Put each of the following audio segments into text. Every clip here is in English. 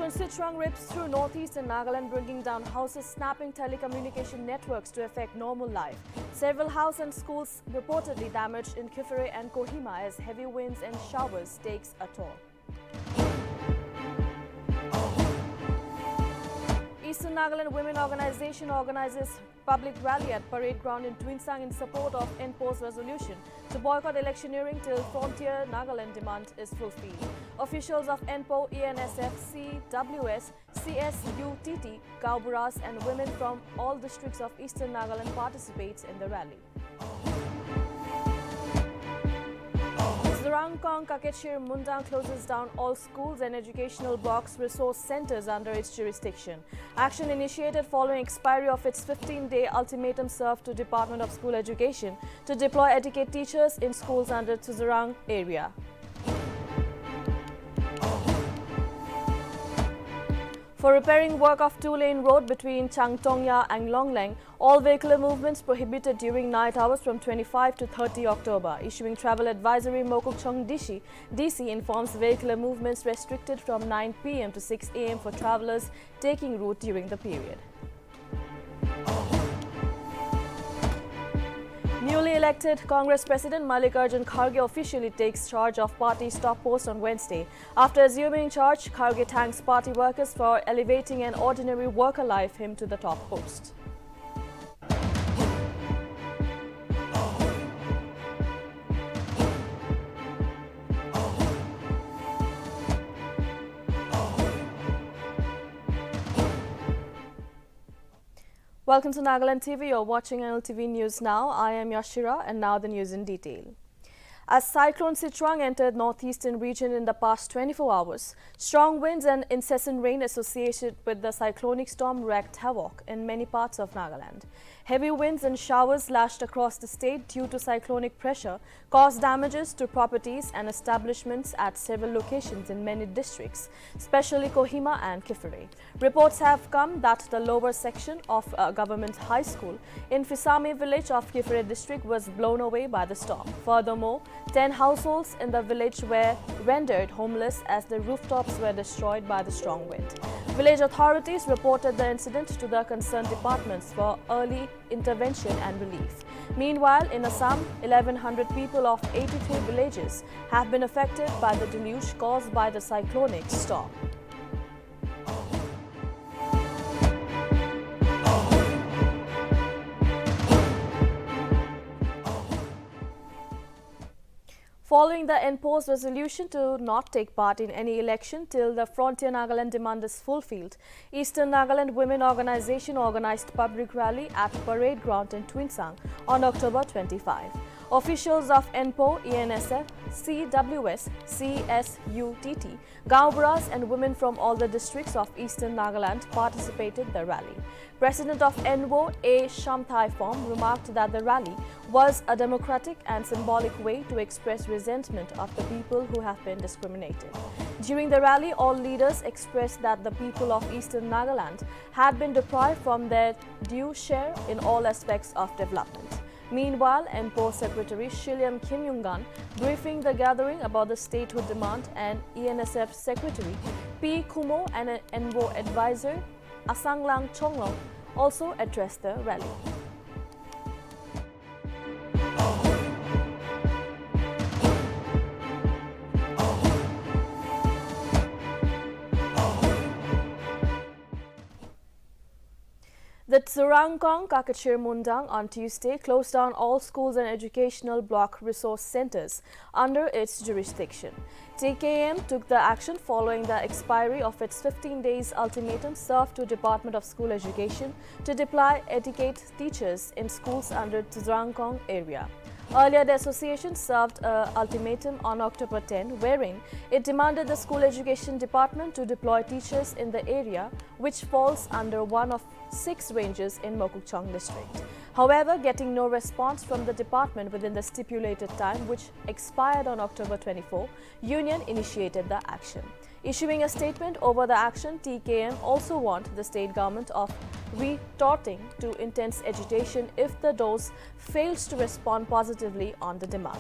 Cyclone Sitrang rips through northeastern Nagaland, bringing down houses, snapping telecommunication networks to affect normal life. Several houses and schools reportedly damaged in Kifere and Kohima as heavy winds and showers takes a toll. Eastern Nagaland Women Organization organizes public rally at Parade Ground in Twinsang in support of NPO's resolution to boycott electioneering till Frontier Nagaland demand is fulfilled. Officials of NPO, ENSF, CWS, CSUTT, Gauburas and women from all districts of Eastern Nagaland participates in the rally. Zurangkong Kakechir Mundang closes down all schools and educational blocks resource centers under its jurisdiction. Action initiated following expiry of its 15-day ultimatum served to Department of School Education to deploy etiquette teachers in schools under Tuzurang area. For repairing work of two-lane road between Changtongya and Longleng, all vehicular movements prohibited during night hours from 25 to 30 October. Issuing travel advisory, Mokokchung DC informs vehicular movements restricted from 9 p.m. to 6 a.m. for travelers taking route during the period. Newly elected Congress President Mallikarjun Kharge officially takes charge of party's top post on Wednesday. After assuming charge, Kharge thanks party workers for elevating an ordinary worker like him to the top post. Welcome to Nagaland TV. You're watching Nltv News now. I am Yashira and now the news in detail. As Cyclone Sitrang entered northeastern region in the past 24 hours, strong winds and incessant rain associated with the cyclonic storm wreaked havoc in many parts of Nagaland. Heavy winds and showers lashed across the state due to cyclonic pressure caused damages to properties and establishments at several locations in many districts, especially Kohima and Kifere. Reports have come that the lower section of a government high school in Fisami village of Kifere district was blown away by the storm. Furthermore, 10 households in the village were rendered homeless as the rooftops were destroyed by the strong wind. Village authorities reported the incident to the concerned departments for early intervention and relief. Meanwhile, in Assam, 1,100 people of 83 villages have been affected by the deluge caused by the cyclonic storm. Following the NPO's resolution to not take part in any election till the Frontier Nagaland demand is fulfilled, Eastern Nagaland Women Organization organized public rally at Parade Ground in Twinsang on October 25. Officials of NPO, ENSF, CWS, CSUTT, Gauburas and women from all the districts of Eastern Nagaland participated in the rally. President of NWO, A. Shamthai Form, remarked that the rally was a democratic and symbolic way to express resentment of the people who have been discriminated. During the rally, all leaders expressed that the people of Eastern Nagaland had been deprived from their due share in all aspects of development. Meanwhile, NPO Secretary Shiliam Kim Yungan briefing the gathering about the statehood demand, and ENSF Secretary P. Kumo and an NWO advisor Asanglang Chonglong also addressed the rally. The Zurangkong Kakechir Mundang on Tuesday closed down all schools and educational block resource centers under its jurisdiction. TKM took the action following the expiry of its 15 days ultimatum served to Department of School Education to deploy etiquette teachers in schools under Zurangkong area. Earlier, the association served an ultimatum on October 10, wherein it demanded the School Education Department to deploy teachers in the area, which falls under one of 6 ranges in Mokokchung district. However, getting no response from the department within the stipulated time, which expired on October 24, Union initiated the action. Issuing a statement over the action, TKM also warned the state government of retorting to intense agitation if the DOS fails to respond positively on the demand.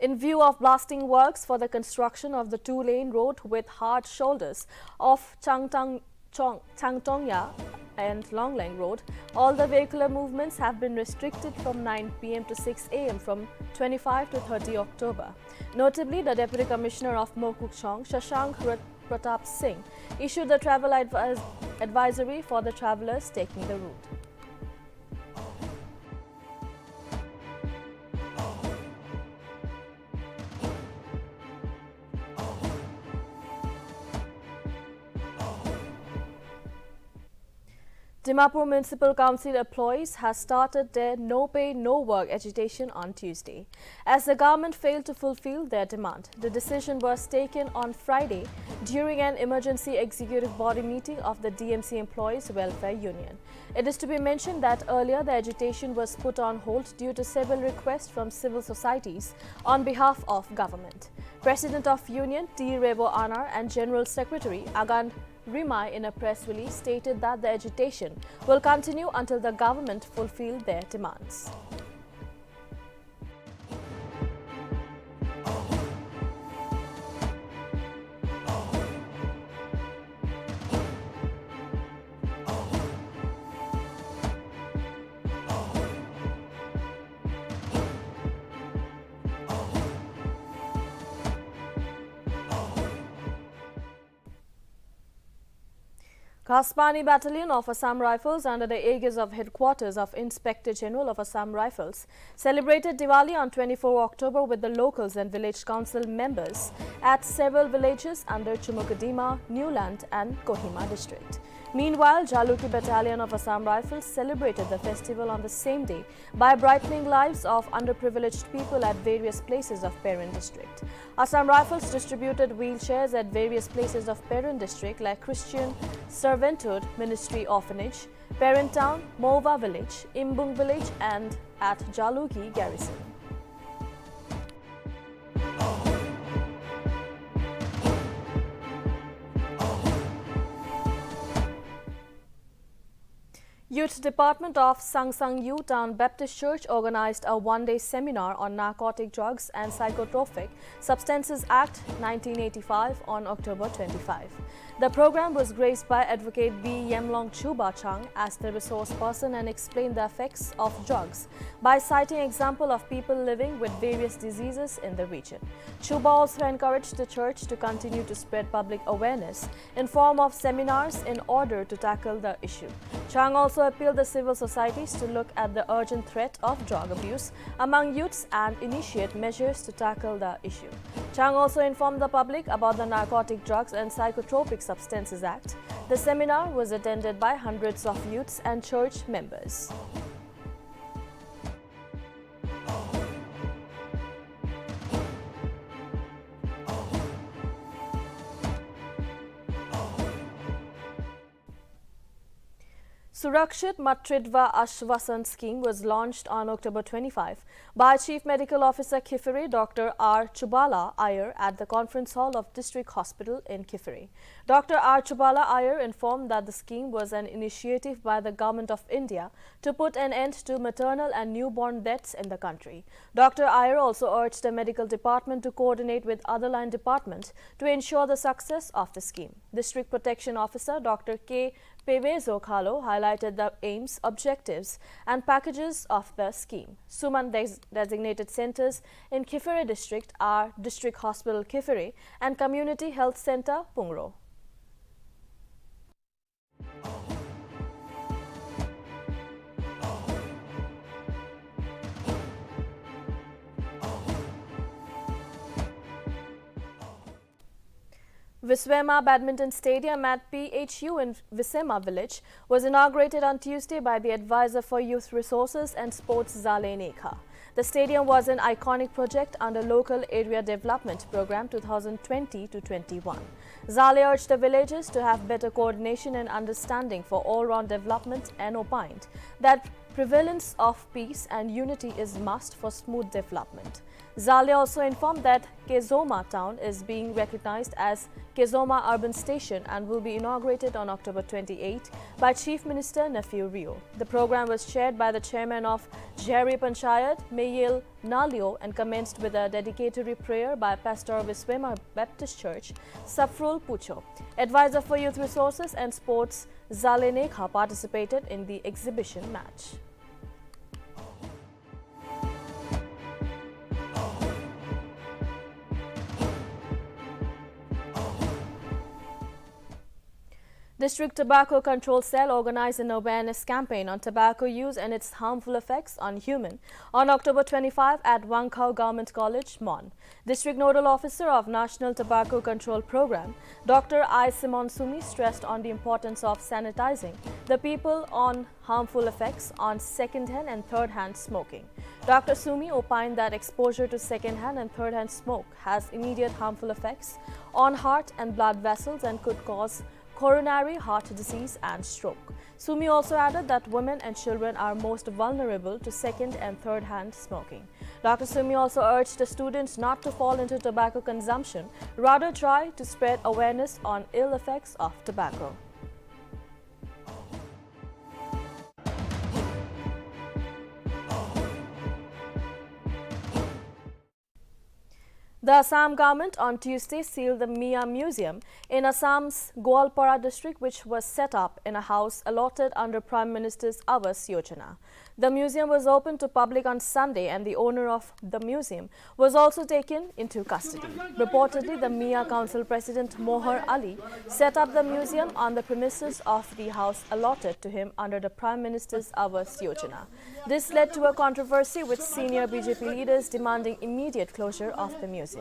in view of blasting works for the construction of the two-lane road with hard shoulders of Changtongya and Longlang Road. All the vehicular movements have been restricted from 9 p.m. to 6 a.m. from 25 to 30 October. Notably, the Deputy Commissioner of Mokokchung, Shashank Pratap Singh, issued the travel advisory for the travellers taking the route. Dimapur Municipal Council employees has started their no pay, no work agitation on Tuesday, as the government failed to fulfill their demand. The decision was taken on Friday during an emergency executive body meeting of the DMC Employees Welfare Union. It is to be mentioned that earlier the agitation was put on hold due to several requests from civil societies on behalf of government. President of Union T. Rebo Anar and General Secretary Agand Rimai in a press release stated that the agitation will continue until the government fulfill their demands. Kaspani Battalion of Assam Rifles under the aegis of Headquarters of Inspector General of Assam Rifles celebrated Diwali on 24 October with the locals and village council members at several villages under Chumukadima, Newland and Kohima district. Meanwhile, Jaluki Battalion of Assam Rifles celebrated the festival on the same day by brightening lives of underprivileged people at various places of Perin district. Assam Rifles distributed wheelchairs at various places of Perin district like Christian Servanthood Ministry Orphanage, Perin Town, Mova Village, Imbung Village and at Jaluki Garrison. Youth Department of Sangsangyu Town Baptist Church organized a one-day seminar on Narcotic Drugs and Psychotropic Substances Act 1985 on October 25. The program was graced by Advocate B. Yemlong Chuba Chang as the resource person and explained the effects of drugs by citing example of people living with various diseases in the region. Chuba also encouraged the church to continue to spread public awareness in form of seminars in order to tackle the issue. Chang also appealed the civil societies to look at the urgent threat of drug abuse among youths and initiate measures to tackle the issue. Chang also informed the public about the Narcotic Drugs and Psychotropic Substances Act. The seminar was attended by hundreds of youths and church members. Surakshit Matridva Ashvasan scheme was launched on October 25 by Chief Medical Officer Kifiri Dr. R. Chubala Iyer at the Conference Hall of District Hospital in Kifiri. Dr. R. Chubala Iyer informed that the scheme was an initiative by the Government of India to put an end to maternal and newborn deaths in the country. Dr. Iyer also urged the medical department to coordinate with other line departments to ensure the success of the scheme. District Protection Officer Dr. K. Pevezo Khalo highlighted the aims, objectives and packages of the scheme. Suman designated centers in Kifiri district are District Hospital Kifiri and Community Health Center Pungro. Viswema Badminton Stadium at PHU in Visema village was inaugurated on Tuesday by the Advisor for Youth Resources and Sports Zale Nekha. The stadium was an iconic project under Local Area Development Program 2020-21. Zale urged the villagers to have better coordination and understanding for all-round development and opined that prevalence of peace and unity is must for smooth development. Zale also informed that Kezoma town is being recognized as Kezoma Urban Station and will be inaugurated on October 28 by Chief Minister Nephew Rio. The program was chaired by the chairman of Jhari Panchayat, Mayil Nalio and commenced with a dedicatory prayer by Pastor Viswema Baptist Church, Safrul Pucho. Advisor for Youth Resources and Sports, Zale Nekha, participated in the exhibition match. District Tobacco Control Cell organized an awareness campaign on tobacco use and its harmful effects on human on October 25 at Wangkau Government College, Mon. District Nodal Officer of National Tobacco Control Program, Dr. I. Simon Sumi, stressed on the importance of sanitizing the people on harmful effects on second-hand and third-hand smoking. Dr. Sumi opined that exposure to second-hand and third-hand smoke has immediate harmful effects on heart and blood vessels and could cause coronary heart disease and stroke. Sumi also added that women and children are most vulnerable to second and third hand smoking. Dr. Sumi also urged the students not to fall into tobacco consumption, rather try to spread awareness on ill effects of tobacco. The Assam government on Tuesday sealed the Mia Museum in Assam's Gwalpara district, which was set up in a house allotted under Prime Minister's Awas Yojana. The museum was opened to public on Sunday and the owner of the museum was also taken into custody. Reportedly, the Mia Council President Mohar Ali set up the museum on the premises of the house allotted to him under the Prime Minister's Awas Yojana. This led to a controversy with senior BJP leaders demanding immediate closure of the museum.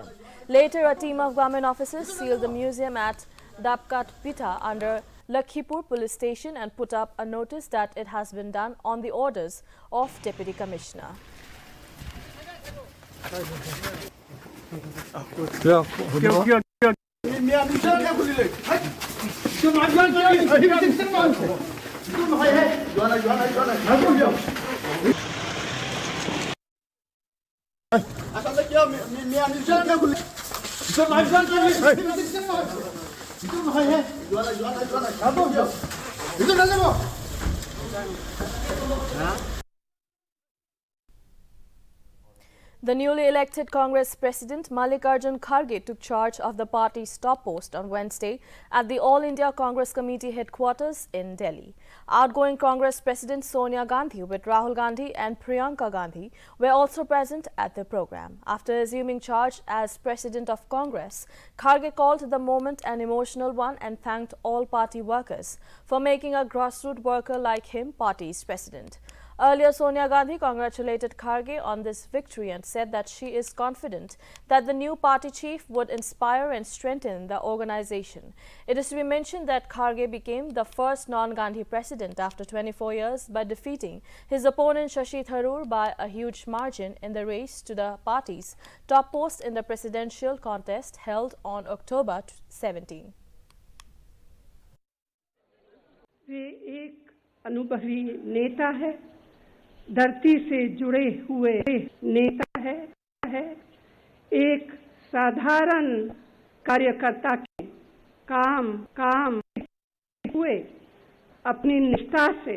Later, a team of government officers sealed the museum at Dapkat Pita under Lakhipur police station and put up a notice that it has been done on the orders of Deputy Commissioner. The newly elected Congress President Mallikarjun Kharge took charge of the party's top post on Wednesday at the All India Congress Committee headquarters in Delhi. Outgoing Congress President Sonia Gandhi with Rahul Gandhi and Priyanka Gandhi were also present at the program. After assuming charge as President of Congress, Kharge called the moment an emotional one and thanked all party workers for making a grassroots worker like him party's president. Earlier, Sonia Gandhi congratulated Kharge on this victory and said that she is confident that the new party chief would inspire and strengthen the organization. It is to be mentioned that Kharge became the first non-Gandhi president after 24 years by defeating his opponent Shashi Tharoor by a huge margin in the race to the party's top post in the presidential contest held on October 17. वे एक अनुभवी नेता है, धरती से जुड़े हुए नेता है, एक साधारण कार्यकर्ता के काम हुए अपनी निष्ठा से,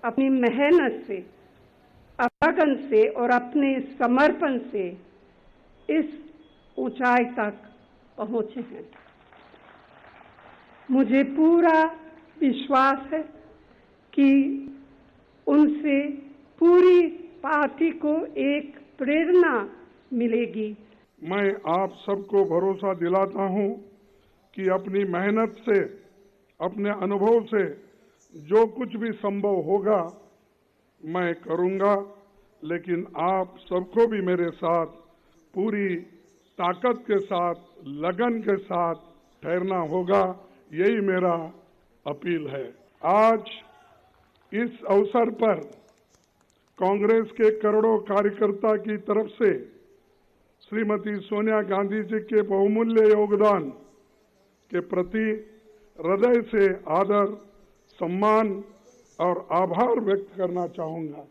अपनी मेहनत से, लगन से और अपने समर्पण से इस ऊंचाई तक पहुंचे हैं। मुझे पूरा विश्वास है कि उनसे पूरी पार्टी को एक प्रेरणा मिलेगी। मैं आप सबको भरोसा दिलाता हूं कि अपनी मेहनत से, अपने अनुभव से जो कुछ भी संभव होगा मैं करूंगा, लेकिन आप सबको भी मेरे साथ पूरी ताकत के साथ, लगन के साथ ठहरना होगा। यही मेरा अपील है। आज इस अवसर पर कांग्रेस के करोड़ों कार्यकर्ता की तरफ से श्रीमती सोनिया गांधी जी के बहुमूल्य योगदान के प्रति हृदय से आदर, सम्मान और आभार व्यक्त करना चाहूंगा।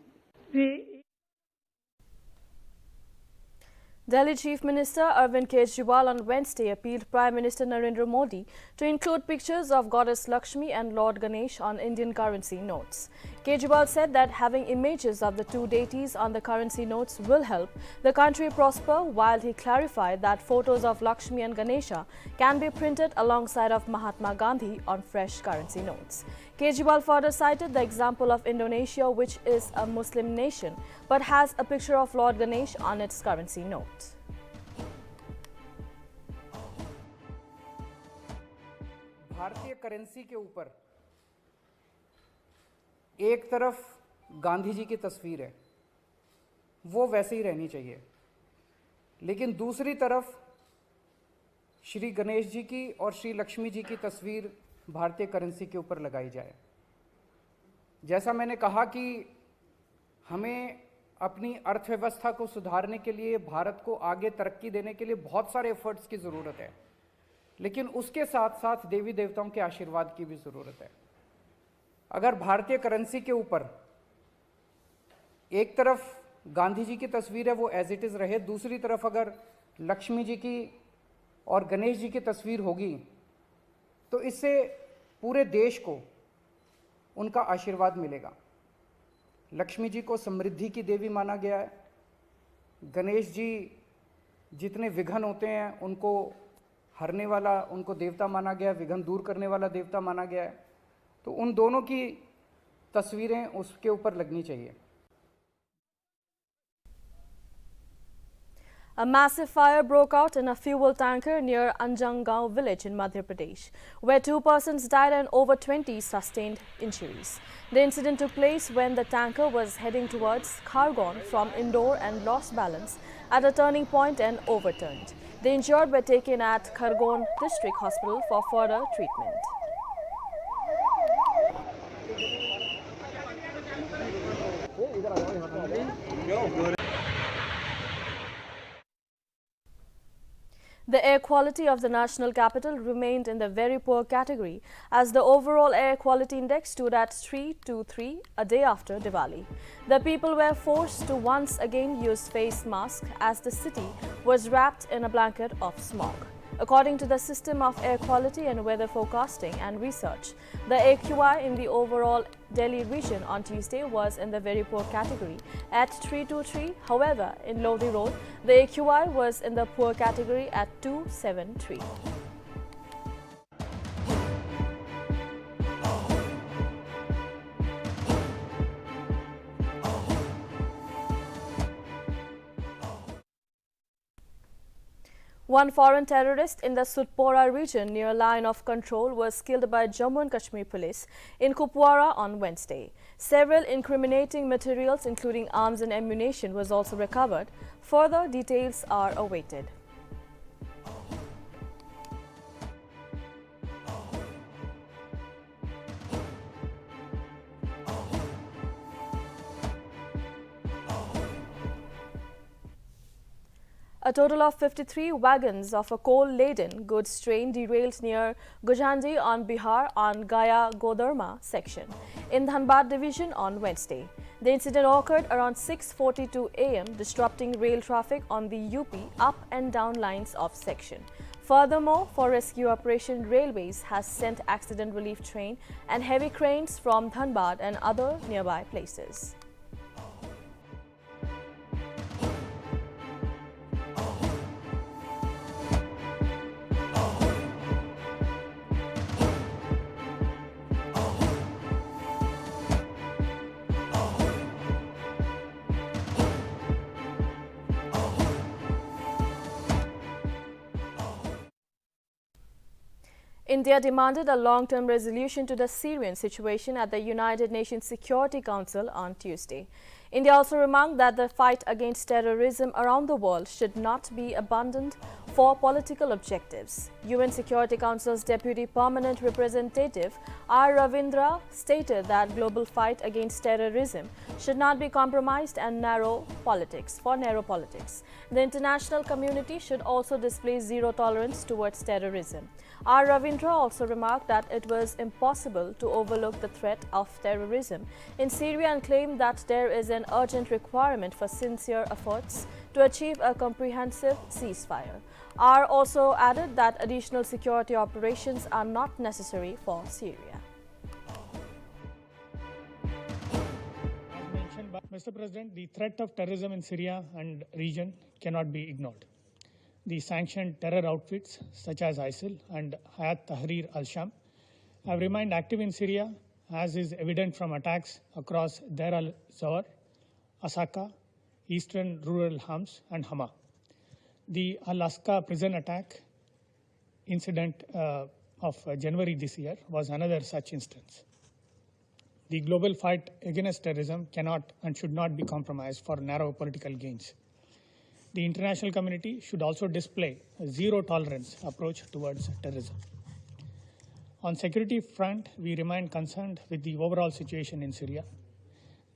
Delhi Chief Minister Arvind Kejriwal on Wednesday appealed Prime Minister Narendra Modi to include pictures of Goddess Lakshmi and Lord Ganesh on Indian currency notes. Kejriwal said that having images of the two deities on the currency notes will help the country prosper, while he clarified that photos of Lakshmi and Ganesha can be printed alongside of Mahatma Gandhi on fresh currency notes. Kejriwal further cited the example of Indonesia, which is a Muslim nation but has a picture of Lord Ganesh on its currency note. भारतीय currency के ऊपर एक तरफ गांधी जी की तस्वीर है, वो वैसे ही रहनी चाहिए, लेकिन दूसरी तरफ श्री गणेश जी की और श्री लक्ष्मी जी की तस्वीर भारतीय करेंसी के ऊपर लगाई जाए। जैसा मैंने कहा कि हमें अपनी अर्थव्यवस्था को सुधारने के लिए, भारत को आगे तरक्की देने के लिए बहुत सारे एफर्ट्स की ज़रूरत है, लेकिन उसके साथ साथ देवी देवताओं के आशीर्वाद की भी ज़रूरत है। अगर भारतीय करेंसी के ऊपर एक तरफ गांधी जी की तस्वीर है, वो एज इट इज़ रहे, दूसरी तरफ अगर लक्ष्मी जी की और गणेश जी की तस्वीर होगी, तो इससे पूरे देश को उनका आशीर्वाद मिलेगा। लक्ष्मी जी को समृद्धि की देवी माना गया है, गणेश जी जितने विघ्न होते हैं उनको हरने वाला, उनको देवता माना गया है, विघ्न दूर करने वाला देवता माना गया है, तो उन दोनों की तस्वीरें उसके ऊपर लगनी चाहिए। A massive fire broke out in a fuel tanker near Anjangaon village in Madhya Pradesh, where 2 persons died and over 20 sustained injuries. The incident took place when the tanker was heading towards Khargon from Indore and lost balance at a turning point and overturned. The injured were taken at Khargon District Hospital for further treatment. The air quality of the national capital remained in the very poor category, as the overall air quality index stood at 323 a day after Diwali. The people were forced to once again use face masks as the city was wrapped in a blanket of smog. According to the System of Air Quality and Weather Forecasting and Research, the AQI in the overall Delhi region on Tuesday was in the very poor category at 323. However, in Lodi Road, the AQI was in the poor category at 273. One foreign terrorist in the Sudpora region near line of control was killed by Jammu and Kashmir police in Kupwara on Wednesday. Several incriminating materials including arms and ammunition was also recovered. Further details are awaited. A total of 53 wagons of a coal-laden goods train derailed near Gujandi on Bihar on Gaya-Godarma section in Dhanbad division on Wednesday. The incident occurred around 6:42 a.m., disrupting rail traffic on the UP up and down lines of section. Furthermore, for rescue operation, Railways has sent accident relief train and heavy cranes from Dhanbad and other nearby places. India demanded a long-term resolution to the Syrian situation at the United Nations Security Council on Tuesday. India also remarked that the fight against terrorism around the world should not be abandoned for political objectives. UN Security Council's Deputy Permanent Representative R. Ravindra stated that global fight against terrorism should not be compromised and narrow politics. The international community should also display zero tolerance towards terrorism. R. Ravindra also remarked that it was impossible to overlook the threat of terrorism in Syria and claimed that there is an urgent requirement for sincere efforts to achieve a comprehensive ceasefire. R. also added that additional security operations are not necessary for Syria. Mr. President, the threat of terrorism in Syria and region cannot be ignored. The sanctioned terror outfits such as ISIL and Hayat Tahrir al-Sham have remained active in Syria, as is evident from attacks across Deir al-Zawar, Asaka, eastern rural Homs, and Hama. The Alaska prison attack incident of January this year was another such instance. The global fight against terrorism cannot and should not be compromised for narrow political gains. The international community should also display a zero-tolerance approach towards terrorism. On security front, we remain concerned with the overall situation in Syria.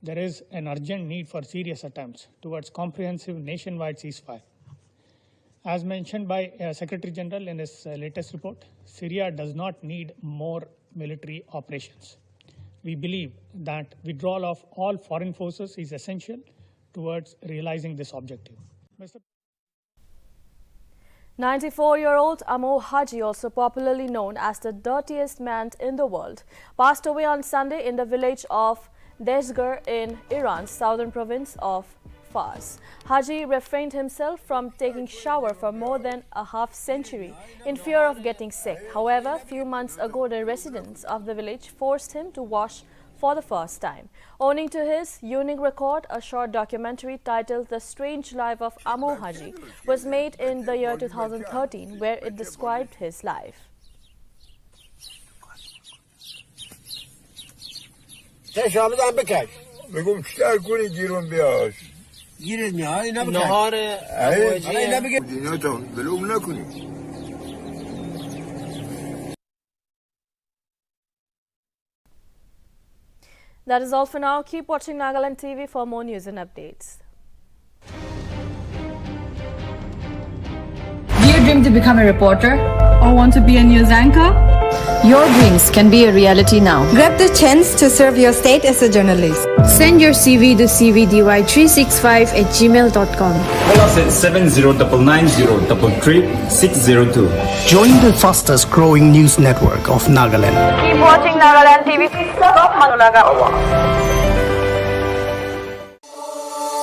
There is an urgent need for serious attempts towards comprehensive nationwide ceasefire. As mentioned by Secretary General in his latest report, Syria does not need more military operations. We believe that withdrawal of all foreign forces is essential towards realizing this objective. 94-year-old Amo Haji, also popularly known as the dirtiest man in the world, passed away on Sunday in the village of Deshgar in Iran's southern province of Fars. Haji refrained himself from taking shower for more than a half-century in fear of getting sick. However, a few months ago, the residents of the village forced him to wash for the first time. Owing to his unique record, a short documentary titled The Strange Life of Amo Haji was made in the year 2013, where it described his life. That is all for now. Keep watching Nagaland TV for more news and updates. Do you dream to become a reporter? Or want to be a news anchor? Your dreams can be a reality now. Grab the chance to serve your state as a journalist. Send your CV to cvdy365@gmail.com. Call us at 7099033602. Join the fastest growing news network of Nagaland. Keep watching Nagaland TV.